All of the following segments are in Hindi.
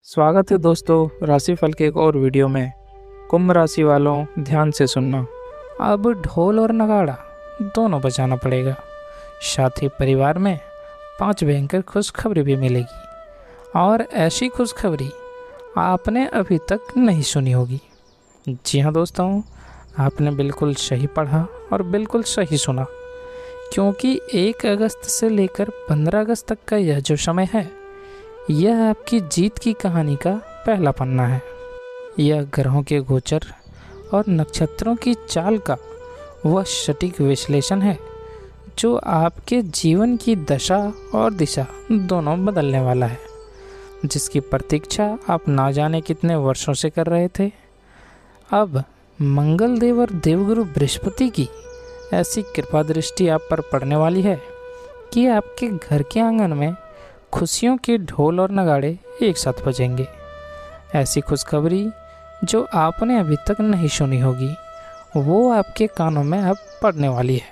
स्वागत है दोस्तों राशिफल के एक और वीडियो में। कुंभ राशि वालों ध्यान से सुनना। अब ढोल और नगाड़ा दोनों बजाना पड़ेगा। साथ ही परिवार में 5 भयंकर खुशखबरी भी मिलेगी और ऐसी खुशखबरी आपने अभी तक नहीं सुनी होगी। जी हाँ दोस्तों, आपने बिल्कुल सही पढ़ा और बिल्कुल सही सुना, क्योंकि 1 अगस्त से लेकर 15 अगस्त तक का यह जो समय है, यह आपकी जीत की कहानी का पहला पन्ना है। यह ग्रहों के गोचर और नक्षत्रों की चाल का वह सटीक विश्लेषण है जो आपके जीवन की दशा और दिशा दोनों बदलने वाला है, जिसकी प्रतीक्षा आप ना जाने कितने वर्षों से कर रहे थे। अब मंगल देव और देवगुरु बृहस्पति की ऐसी कृपा दृष्टि आप पर पड़ने वाली है कि आपके घर के आंगन में खुशियों के ढोल और नगाड़े एक साथ बजेंगे। ऐसी खुशखबरी जो आपने अभी तक नहीं सुनी होगी, वो आपके कानों में अब पड़ने वाली है।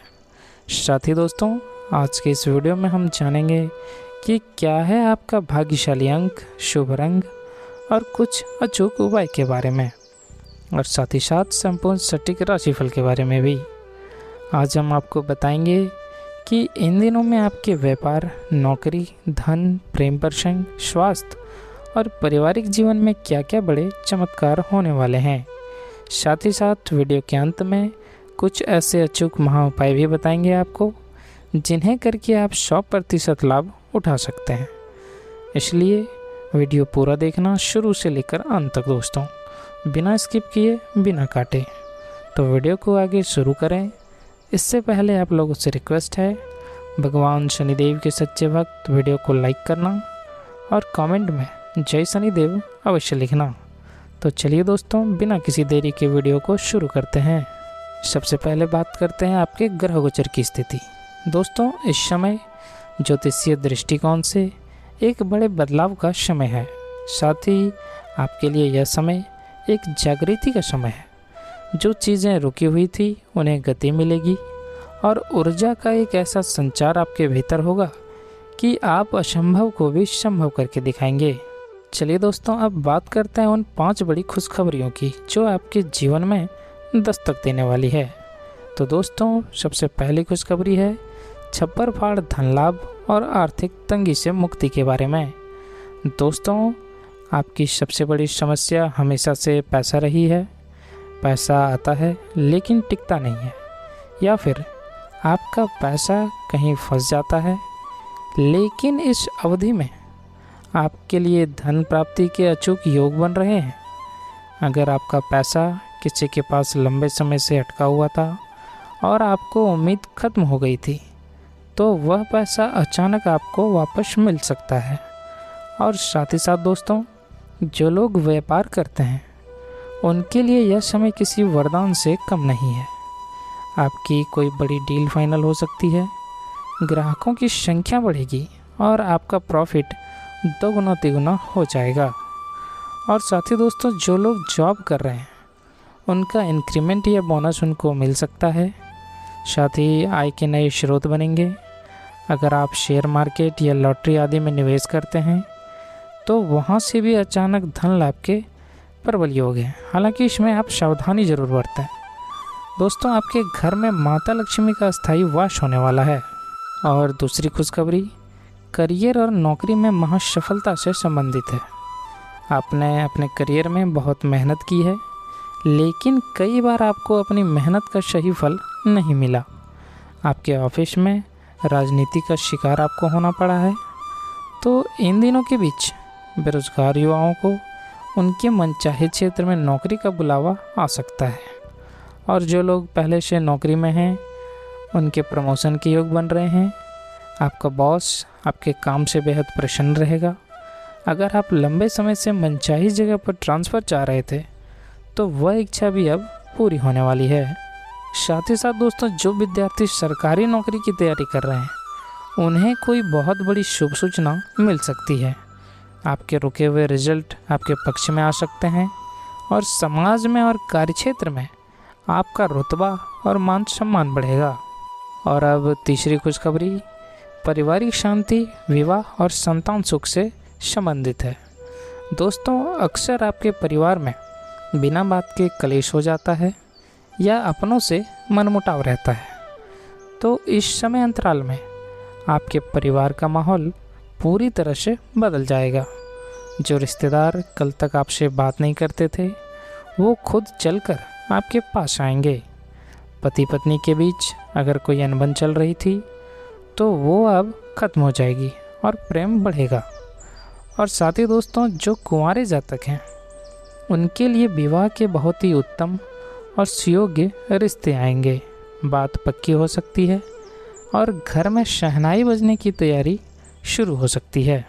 साथ ही दोस्तों, आज के इस वीडियो में हम जानेंगे कि क्या है आपका भाग्यशाली अंक, शुभ रंग और कुछ अचूक उपाय के बारे में, और साथ ही साथ संपूर्ण सटीक राशिफल के बारे में भी। आज हम आपको बताएंगे कि इन दिनों में आपके व्यापार, नौकरी, धन, प्रेम प्रसंग, स्वास्थ्य और पारिवारिक जीवन में क्या क्या बड़े चमत्कार होने वाले हैं। साथ ही साथ वीडियो के अंत में कुछ ऐसे अचूक महा उपाय भी बताएंगे आपको, जिन्हें करके आप 100% लाभ उठा सकते हैं। इसलिए वीडियो पूरा देखना शुरू से लेकर अंत तक दोस्तों, बिना स्किप किए, बिना काटे। तो वीडियो को आगे शुरू करें इससे पहले आप लोगों से रिक्वेस्ट है, भगवान शनिदेव के सच्चे भक्त वीडियो को लाइक करना और कमेंट में जय शनिदेव अवश्य लिखना। तो चलिए दोस्तों, बिना किसी देरी के वीडियो को शुरू करते हैं। सबसे पहले बात करते हैं आपके ग्रह गोचर की स्थिति। दोस्तों, इस समय ज्योतिषीय दृष्टिकोण से एक बड़े बदलाव का समय है। साथ ही आपके लिए यह समय एक जागृति का समय है। जो चीज़ें रुकी हुई थी उन्हें गति मिलेगी और ऊर्जा का एक ऐसा संचार आपके भीतर होगा कि आप असंभव को भी संभव करके दिखाएंगे। चलिए दोस्तों, अब बात करते हैं उन 5 बड़ी खुशखबरियों की जो आपके जीवन में दस्तक देने वाली है। तो दोस्तों, सबसे पहली खुशखबरी है छप्पर फाड़ धन लाभ और आर्थिक तंगी से मुक्ति के बारे में। दोस्तों, आपकी सबसे बड़ी समस्या हमेशा से पैसा रही है। पैसा आता है लेकिन टिकता नहीं है, या फिर आपका पैसा कहीं फंस जाता है। लेकिन इस अवधि में आपके लिए धन प्राप्ति के अचूक योग बन रहे हैं। अगर आपका पैसा किसी के पास लंबे समय से अटका हुआ था और आपको उम्मीद खत्म हो गई थी, तो वह पैसा अचानक आपको वापस मिल सकता है। और साथ ही साथ दोस्तों, जो लोग व्यापार करते हैं उनके लिए यह समय किसी वरदान से कम नहीं है। आपकी कोई बड़ी डील फाइनल हो सकती है, ग्राहकों की संख्या बढ़ेगी और आपका प्रॉफिट 2 गुना 3 गुना हो जाएगा। और साथ ही दोस्तों, जो लोग जॉब कर रहे हैं उनका इंक्रीमेंट या बोनस उनको मिल सकता है। साथ ही आय के नए स्रोत बनेंगे। अगर आप शेयर मार्केट या लॉटरी आदि में निवेश करते हैं तो वहाँ से भी अचानक धन लाभ के प्रबल योग है। हालांकि इसमें आप सावधानी जरूर बरतें। दोस्तों, आपके घर में माता लक्ष्मी का स्थायी वास होने वाला है। और दूसरी खुशखबरी करियर और नौकरी में महासफलता से संबंधित है। आपने अपने करियर में बहुत मेहनत की है, लेकिन कई बार आपको अपनी मेहनत का सही फल नहीं मिला। आपके ऑफिस में राजनीति का शिकार आपको होना पड़ा है। तो इन दिनों के बीच बेरोजगार युवाओं को उनके मनचाहे क्षेत्र में नौकरी का बुलावा आ सकता है। और जो लोग पहले से नौकरी में हैं उनके प्रमोशन के योग बन रहे हैं। आपका बॉस आपके काम से बेहद प्रसन्न रहेगा। अगर आप लंबे समय से मनचाही जगह पर ट्रांसफ़र चाह रहे थे तो वह इच्छा भी अब पूरी होने वाली है। साथ ही साथ दोस्तों, जो विद्यार्थी सरकारी नौकरी की तैयारी कर रहे हैं उन्हें कोई बहुत बड़ी शुभ सूचना मिल सकती है। आपके रुके हुए रिजल्ट आपके पक्ष में आ सकते हैं और समाज में और कार्यक्षेत्र में आपका रुतबा और मान सम्मान बढ़ेगा। और अब तीसरी खुशखबरी पारिवारिक शांति, विवाह और संतान सुख से संबंधित है। दोस्तों, अक्सर आपके परिवार में बिना बात के कलेश हो जाता है या अपनों से मनमुटाव रहता है। तो इस समय अंतराल में आपके परिवार का माहौल पूरी तरह से बदल जाएगा। जो रिश्तेदार कल तक आपसे बात नहीं करते थे, वो खुद चलकर आपके पास आएंगे। पति पत्नी के बीच अगर कोई अनबन चल रही थी, तो वो अब ख़त्म हो जाएगी और प्रेम बढ़ेगा। और साथ ही दोस्तों, जो कुंवारे जातक हैं, उनके लिए विवाह के बहुत ही उत्तम और सुयोग्य रिश्ते आएंगे। बात पक्की हो सकती है और घर में शहनाई बजने की तैयारी शुरू हो सकती है।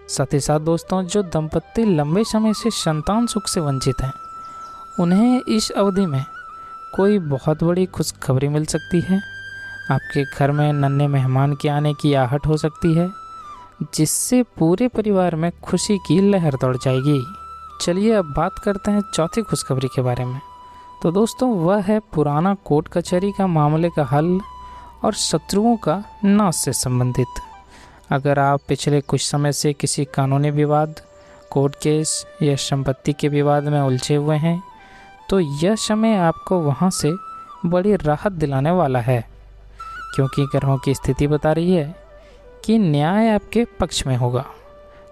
साथ ही साथ दोस्तों, जो दंपत्ति लंबे समय से संतान सुख से वंचित हैं, उन्हें इस अवधि में कोई बहुत बड़ी खुशखबरी मिल सकती है। आपके घर में नन्हे मेहमान के आने की आहट हो सकती है, जिससे पूरे परिवार में खुशी की लहर दौड़ जाएगी। चलिए अब बात करते हैं चौथी खुशखबरी के बारे में। तो दोस्तों, वह है पुराना कोर्ट कचहरी का मामले का हल और शत्रुओं का नाश से संबंधित। अगर आप पिछले कुछ समय से किसी कानूनी विवाद, कोर्ट केस या संपत्ति के विवाद में उलझे हुए हैं, तो यह समय आपको वहां से बड़ी राहत दिलाने वाला है, क्योंकि ग्रहों की स्थिति बता रही है कि न्याय आपके पक्ष में होगा।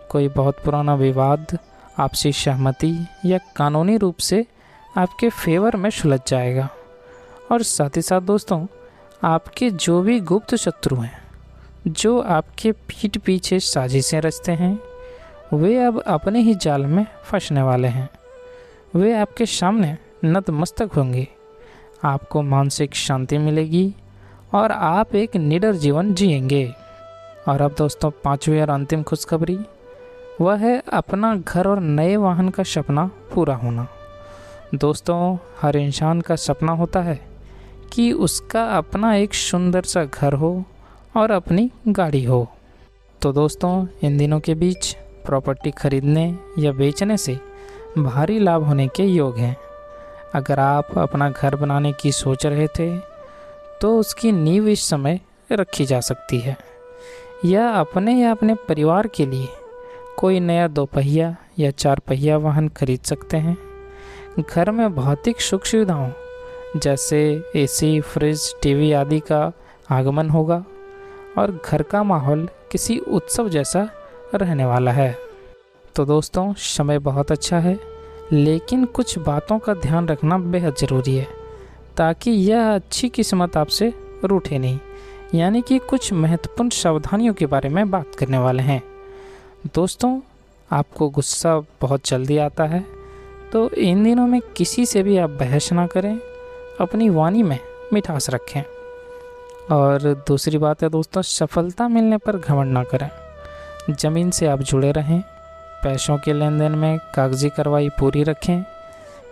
कोई बहुत पुराना विवाद आपसी सहमति या कानूनी रूप से आपके फेवर में सुलझ जाएगा। और साथ ही साथ दोस्तों, आपके जो भी गुप्त शत्रु हैं, जो आपके पीठ पीछे साजिशें रचते हैं, वे अब अपने ही जाल में फंसने वाले हैं। वे आपके सामने नतमस्तक होंगे, आपको मानसिक शांति मिलेगी और आप एक निडर जीवन जिएंगे। और अब दोस्तों, पांचवी और अंतिम खुशखबरी, वह है अपना घर और नए वाहन का सपना पूरा होना। दोस्तों, हर इंसान का सपना होता है कि उसका अपना एक सुंदर सा घर हो और अपनी गाड़ी हो। तो दोस्तों, इन दिनों के बीच प्रॉपर्टी खरीदने या बेचने से भारी लाभ होने के योग हैं। अगर आप अपना घर बनाने की सोच रहे थे, तो उसकी नींव इस समय रखी जा सकती है, या अपने परिवार के लिए कोई नया 2 पहिया या 4 पहिया वाहन खरीद सकते हैं। घर में भौतिक सुख सुविधाओं जैसे एसी, फ्रिज, टीवी आदि का आगमन होगा और घर का माहौल किसी उत्सव जैसा रहने वाला है। तो दोस्तों, समय बहुत अच्छा है, लेकिन कुछ बातों का ध्यान रखना बेहद ज़रूरी है, ताकि यह अच्छी किस्मत आपसे रूठे नहीं। यानी कि कुछ महत्वपूर्ण सावधानियों के बारे में बात करने वाले हैं। दोस्तों, आपको गुस्सा बहुत जल्दी आता है, तो इन दिनों में किसी से भी आप बहस ना करें, अपनी वाणी में मिठास रखें। और दूसरी बात है दोस्तों, सफलता मिलने पर घमंड ना करें। ज़मीन से आप जुड़े रहें, पैसों के लेन देन में कागजी कार्रवाई पूरी रखें।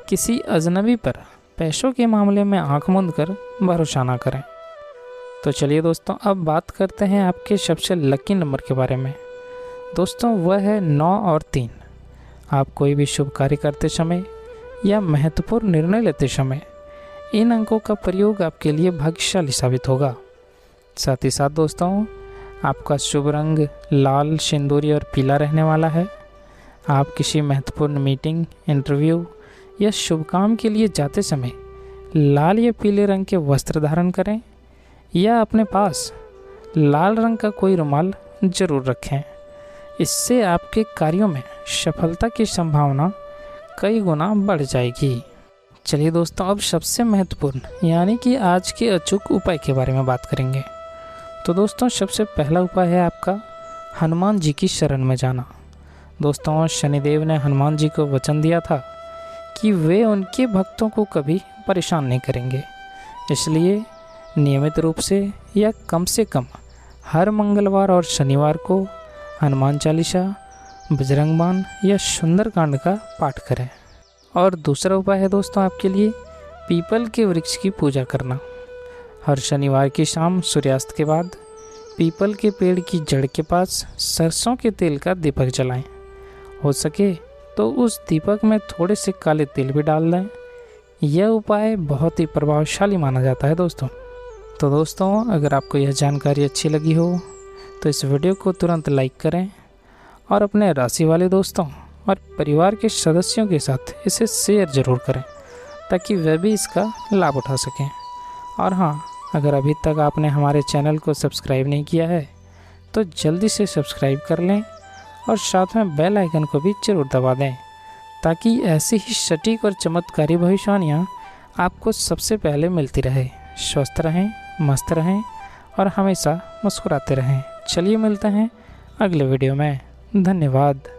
किसी अजनबी पर पैसों के मामले में आंख मूंद कर भरोसा ना करें। तो चलिए दोस्तों, अब बात करते हैं आपके सबसे लकी नंबर के बारे में। दोस्तों, वह है 9 और 3। आप कोई भी शुभ कार्य करते समय या महत्वपूर्ण निर्णय लेते समय इन अंकों का प्रयोग आपके लिए भाग्यशाली साबित होगा। साथ ही साथ दोस्तों, आपका शुभ रंग लाल, सिंदूरी और पीला रहने वाला है। आप किसी महत्वपूर्ण मीटिंग, इंटरव्यू या शुभ काम के लिए जाते समय लाल या पीले रंग के वस्त्र धारण करें, या अपने पास लाल रंग का कोई रुमाल जरूर रखें। इससे आपके कार्यों में सफलता की संभावना कई गुना बढ़ जाएगी। चलिए दोस्तों, अब सबसे महत्वपूर्ण यानी कि आज के अचूक उपाय के बारे में बात करेंगे। तो दोस्तों, सबसे पहला उपाय है आपका हनुमान जी की शरण में जाना। दोस्तों, शनिदेव ने हनुमान जी को वचन दिया था कि वे उनके भक्तों को कभी परेशान नहीं करेंगे। इसलिए नियमित रूप से या कम से कम हर मंगलवार और शनिवार को हनुमान चालीसा, बजरंग बाण या सुंदरकांड का पाठ करें। और दूसरा उपाय है दोस्तों आपके लिए पीपल के वृक्ष की पूजा करना। हर शनिवार की शाम सूर्यास्त के बाद पीपल के पेड़ की जड़ के पास सरसों के तेल का दीपक जलाएं। हो सके तो उस दीपक में थोड़े से काले तिल भी डाल दें। यह उपाय बहुत ही प्रभावशाली माना जाता है दोस्तों। तो दोस्तों, अगर आपको यह जानकारी अच्छी लगी हो तो इस वीडियो को तुरंत लाइक करें और अपने राशि वाले दोस्तों और परिवार के सदस्यों के साथ इसे शेयर ज़रूर करें ताकि वे भी इसका लाभ उठा सकें। और हाँ, अगर अभी तक आपने हमारे चैनल को सब्सक्राइब नहीं किया है तो जल्दी से सब्सक्राइब कर लें और साथ में बेल आइकन को भी ज़रूर दबा दें ताकि ऐसी ही सटीक और चमत्कारी भविष्यवाणियाँ आपको सबसे पहले मिलती रहे। स्वस्थ रहें, मस्त रहें और हमेशा मुस्कुराते रहें। चलिए मिलते हैं अगले वीडियो में। धन्यवाद।